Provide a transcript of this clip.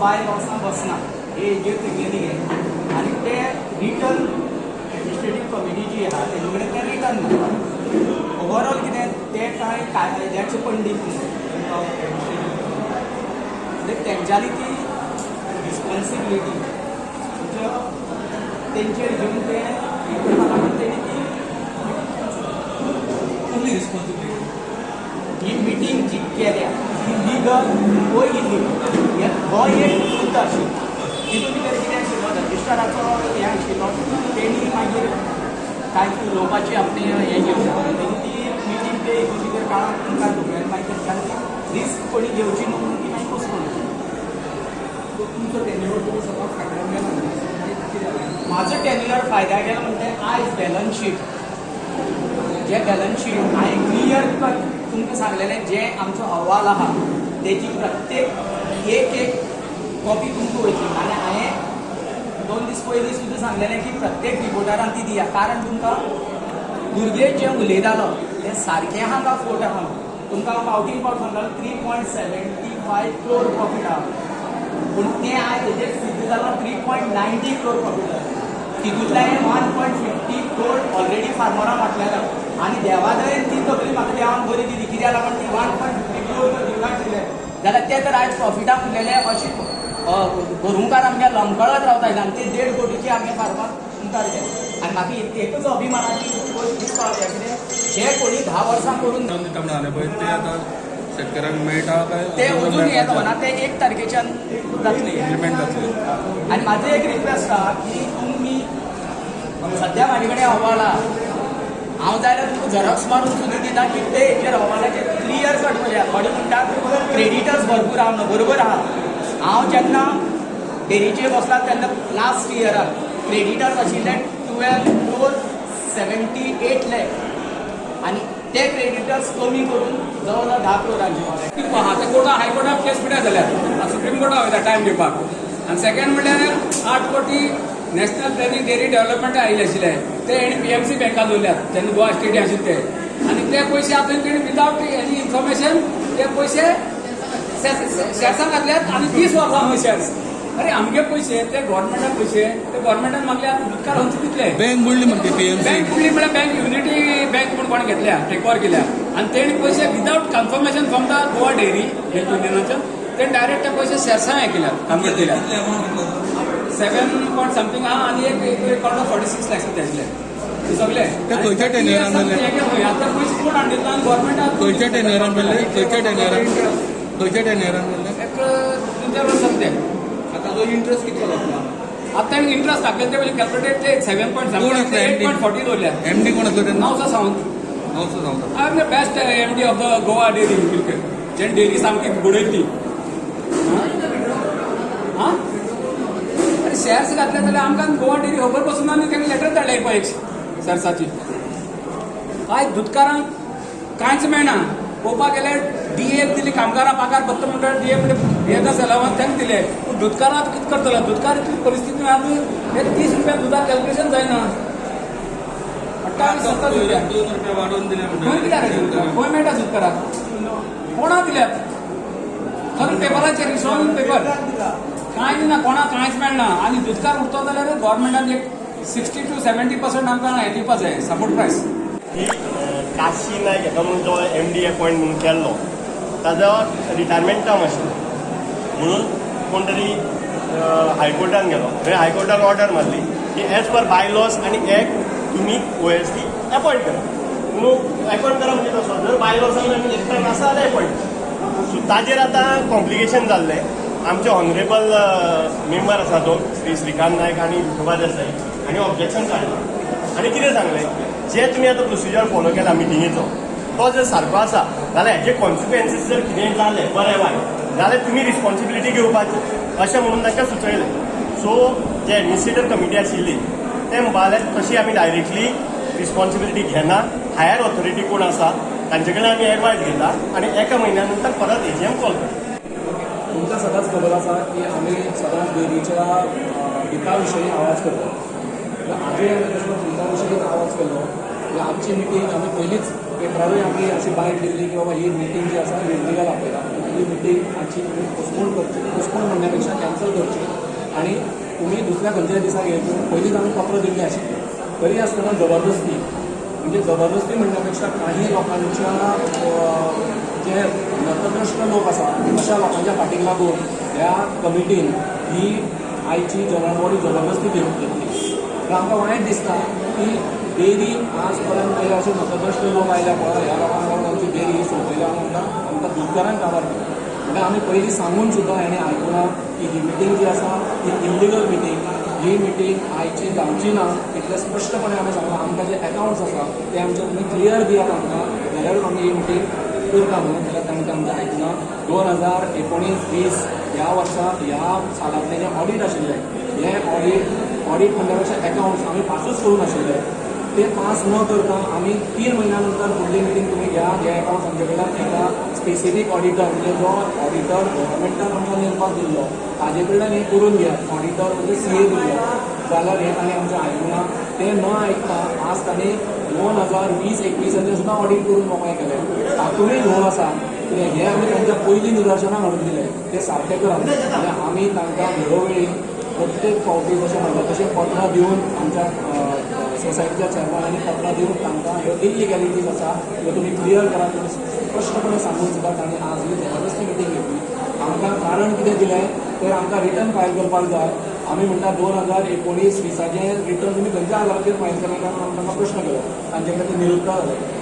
Bye लॉसां बसना हे हेजेर तेगेली आनी ते रिटर्न एडमिनिस्ट्रेटीव कमिटी जी आहा तेजे कडेन ते रिटर्न करता. ओवरऑल कितें ते कांय कायद्याचे पंडीत न्हू, तेंच्यांनी ती रिस्पॉन्सिबिलिटी तेंचेर घेवन ते तेणी ती only responsibility. ही मिटींग जी केल्या ती लिगल वो इलिगल हो एक मुद्दो आशिल्लो. तितून भितर कितें आशिल्लो रजिस्ट्राराचो हें आशिल्लो तेणी मागीर कांय उलोवपाची आपली हें घेवना तेणी ती मिटींग ते हितून भितर काळाक तुमकां धुकल्यान मागीर ती रिस्क कोणी घेवची न्हू म्हणून ती मागीर पोस्टपोन केली. तुमचो टेन्युअर तुम्ही सपोज फाटल्यान गेला माझं टेन्युअर फायद्याक गेलो म्हणजे आयज बॅलन्स शीट जे बॅलन्स शीट हांवें क्लियर कट तुमकां सांगलेलें जे आमचो अहवाल आहा तेजी प्रत्येक एक कॉपी तुमकां वयतली आनी हांवें 2 दीस पयलीं सुद्दां सांगलेलें की प्रत्येक रिपोर्टरान ती दिया. कारण तुमकां दुर्गेश जे उलयतालो तें सारकें हांगा फोट आहा तुमकां फावटीन फावट सांगतालो 3.75 crore प्रॉफीट आहा पूण तें आयज हेजेर सिद्ध जालां 3.90 crore प्रॉफीट आहा. तितूंतल्यान 1.50 crore ऑलरेडी फार्मरां वाटलेला आनी देवादयेन ती तकली म्हाका देवान बरी दिली कित्याक लागून ती 1.50 crore जर दिवंक दिले जाल्यार ते तर आयज प्रॉफिटाक उरलेले अशें भरूंकार आमगे लमकळत रावताले आनी ते 1.5 कोटीची आमगे फार्मार मुखार गेले. आनी म्हाका एकच अभिमानाची गोश्ट दिसता कितें जे कोणी 10 वर्सां करून पळय ते आतां शेतकऱ्यांक मेळटा काय ते अजून येत ना ते 1 तारखेच्यान जातले इम्प्लिमेंट जातले. आनी म्हाजो एक रिक्वेस्ट आहा की तुमी सद्या म्हाजे कडेन अहवाल आहा हांव जाय जाल्यार तुमकां झेरॉक्स मारून सुद्दां दिता की ते हेचेर अहवालाचेर क्लियर कट करूया. थोडे म्हणटात क्रेडिटर्स भरपूर आहा न्हू बरोबर आहा. हांव जेन्ना डेरीचेर बसला तेन्ना लास्ट इयराक क्रेडिटर्स आशिल्ले 12.78 lakh आनी ते क्रेडिटर्स कमी करून जवळ जवळ 10 crore आहा ते कोर्टा हायकोर्टात केस पिड्यार जाल्यात सुप्रीम कोर्टाक वयता टायम दिवपाक. आनी सेकंड म्हणल्यार 8 कोटी नॅशनल ट्रेनिंग डेरी डेव्हलपमेंट आयिल्ले आशिल्ले ते हेणी PMC बँकात दवरल्यात तेन्ना गोवा स्टेटी आशिल्ले ते आनी ते पयशे आतां तेणी विदावट एनी इन्फॉर्मेशन ते पयशे शेअर्सांत घातल्यात आनी 30 वर्सां पयशे अरे आमगे पयशे ते गव्हर्मेंटाक पयशे ते गव्हर्मेंटान मागले आतां उदकार खंयचे दितले. बँक बुडली म्हणते PMC बँक बुडली म्हळ्यार बँक युनिटी बँक म्हणून कोण घेतल्या टेक ओवर केल्या आनी तेणी पयशे विदावट confirmation from the Goa dairy health युनियनाच्यान ते डायरेक्ट ते पयशे शेअर्सांक हें केल्यात कन्वर्ट केल्यात 7 point something आहा आनी एक 46 lakhs ते आशिल्ले ते सगळे ते खंयच्या टेन्युअरान जाले आतां पयशे कोण हाडून दिता आनी गव्हर्मेंटान खंयच्या टेन्युअरान जाले खंयच्या टेन्युअरान जाले एक 3-4 वर्सां ते आतां तो इंट्रस्ट कितलो लागला आतां इंट्रस्ट दाखयले ते पयलीं कॅल्क्युलेटेड ते 7 point कोण something आसलो 8.40 दवरल्या MD कोण आसलो तेन्ना नावसा सावंत नवसो सांगता I am the best MD of the Goa dairy जे डेरी सामकी बुडयतली हां शेअर्स घातले जाल्यार आमकां गोवा डेरी खबर बसून आनी तांणी लेटर धाडले पळय शेअर्साची कांय दुधकारांक कांयच मेळना. पळोवपाक गेल्यार DA दिली कामगारां पगार भत्ता म्हणटा DA म्हणजे हेच अलावन्स तांकां दिले पूण दुधकारांक कितें करतलो दुधकार इतली परिस्थिती आज हे 30 रुपया दुधाक कॅल्क्युलेशन जायना 28-27 रुपया 2 रुपया वाडोवन दिले खंय कित्याक खंय मेळटा दुधकाराक कोणा दिल्यात खरें पेपराचेर रिसॉल्व पेपर कांय दिना कोणाक कांयच मेळना आनी दुधकार उरतो जाल्यार गव्हर्मेंटान एक 60 to 70% आमकां हें दिवपाक जाय सपोर्ट प्रायस. ही काशी नायक हेका म्हणून जो MD अपॉयंट म्हणून केल्लो ताजो रिटायरमेंट टर्म आशिल्लो म्हणून कोण तरी हायकोर्टान गेलो थंय हायकोर्टान ऑर्डर मारली की एज पर बाय लॉज आनी एक्ट तुमी OSD अपॉयंट करा. म्हणून अपॉयंट करा म्हणजे कसो जर बाय लॉजान आमी एकटायम आसा जाल्यार अपॉयंट सो ताजेर आतां कॉम्प्लिकेशन जाल्लें. आमचे ऑनरेबल मेंबर आसा तो श्रीकांत नायक आनी विठोबा देसाई हांणी ऑब्जेक्शन काडलें आनी कितें सांगलें जे तुमी आतां प्रोसिजर फॉलो केला मिटिंगेचो तो जर सारको आसा जाल्यार हेजे कॉन्सिक्वेन्सीस जर कितेंय जाले बरें वायट जाल्यार तुमी रिस्पॉन्सिबिलिटी घेवपाची अशें म्हणून तांकां सुचयलें. सो जे एडमिनिस्ट्रेटर कमिटी आशिल्ली ते म्हणपाक तशी आमी डायरेक्टली रिस्पॉन्सिबिलिटी घेना हायर ऑथॉरिटी कोण आसा तांचे कडेन आमी एडवायस घेता आनी एका म्हयन्या नंतर परत AGM कॉल करता. तुमकां सदांच खबर आसा की आमी सदांच डेरीच्या हिता विशयी आवाज करता. आजूय आमी तसो हिता विशयी आवाज केलो की आमची मिटींग आमी पयलींच पेपरारूय आमी अशी बायट दिल्ली की बाबा ही मिटींग जी आसा इलिगल आपल्याला ही मिटींग आजची तुम्ही पोस्टपोन म्हणण्यापेक्षा कॅन्सल करची आणि तुम्ही दुसऱ्या खंयच्याय दिसा घेवची. पयलींच आमी पत्र दिल्लें आशिल्लें, तरी आसतना जबरदस्ती म्हणजे जबरदस्ती म्हणण्यापेक्षा काही लोकांच्या जे नतद्रष्ट लोक आसा अशा लोकांच्या फाटीक लागून ह्या कमिटीन ही आयची जनरल बॉडी जबरदस्ती घेवन घेतली. तर आमकां वायट दिसता की डेरी आज पर्यंत पयले अशे नतद्रष्ट लोक आयल्या पळय ह्या लोकांक लागून आमची डेरी सोंपयल्या आमकां दुधकारान काबार केली. म्हणजे आमी पयलीं सांगून सुद्दां हेणें आयकुना की ही मिटींग जी आसा ती इल्लिगल मिटींग. ही मिटींग आयची जावची ना इतलें स्पश्टपणे आमी सांगलां. आमकां जे अकावंट्स आसा ते आमचे तुमी क्लियर दियात आमकां, जाल्यारूच आमी ही मिटींग करता म्हणून. जाल्यार तांणी आमकां आयकुना. 2019-20 ह्या वर्सा ह्या सालांतलें जें ऑडीट आशिल्लें हें ऑडीट म्हणल्या पेक्षा अकावंट्स आमी पासूच करून आशिल्ले. ते पास न करता आमी 3 म्हयन्या नंतर फुडली मिटींग तुमी घ्या, हे अकावंट्स आमचे कडल्यान एका स्पेसिफीक ऑडिटर म्हणजे जो ऑडिटर गव्हर्मेंटान आमकां नेमपाक दिल्लो ताजे कडल्यान हें करून घेयात. ऑडिटर म्हणजे CA दिल्लो, जाल्यार हें ताणें आमचें आयकुना. तें न आयकता आज ताणें 2020-21 सुद्दां ऑडीट करून मोकळें केलें. तातूंतय घोळ आसा कित्याक हें आमी तांच्या पयलीं निदर्शनाक हाडून दिलें तें सारकें करात. आनी आमी तांकां वेळोवेळी प्रत्येक फावटी जशें म्हणटा तशें पत्रां दिवन आमच्या सोसायटीच्या चेअरमॅनांनी पत्रां दिवन तांकां ह्यो इलिगॅलिटीज आसा ह्यो तुमी क्लियर करात तुमी स्पश्टपणे सांगून सुद्दां तांणी आज ही जबरदस्ती मिटींग घेतली. आमकां कारण कितें दिलें तर आमकां रिटर्न फायल करपाक जाय. आमी म्हणटा 2019-20 रिटर्न तुमी खंयच्या आधाराचेर फायल केलें काय म्हणून आमकां प्रश्न केलो. तांचे कडेन ते निरुत्तर जालें.